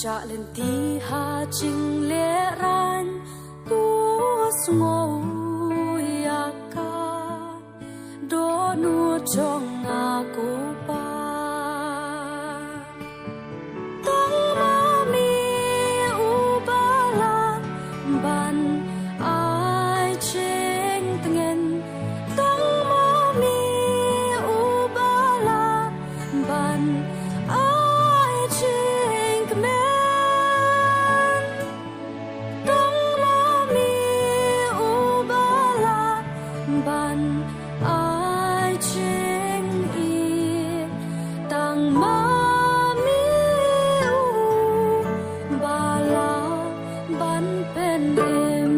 Cha lên tí ha chinh lệ ran tua ngồi ka do nu chong aku pa tang mami ubala ban ai cheng tengen tang mami ubala ban ai cheng kemen tang mami ubala ban ai cheng i tang mami ubala ban pen em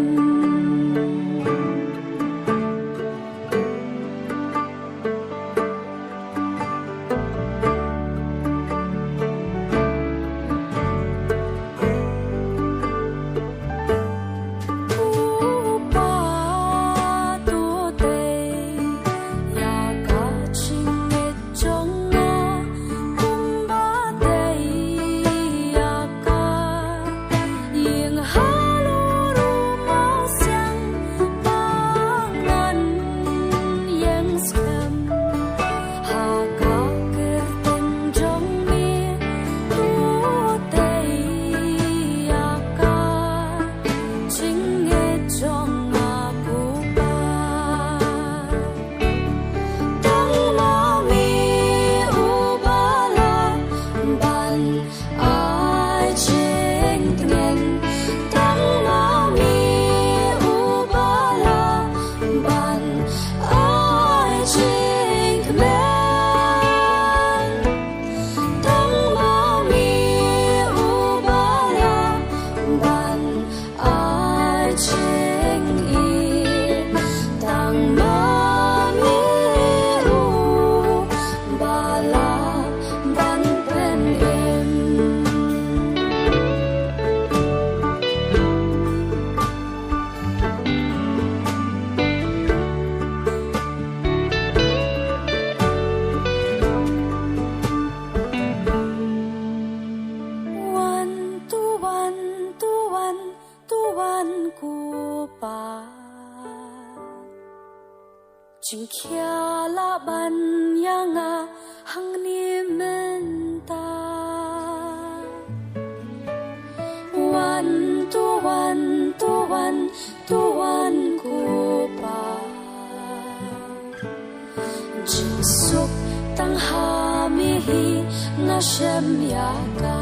Jing kia la ban yang a hang ni men ta wan tu wan tu wan tu wan ku pa jing suk tang ha mi hi na shem ya ka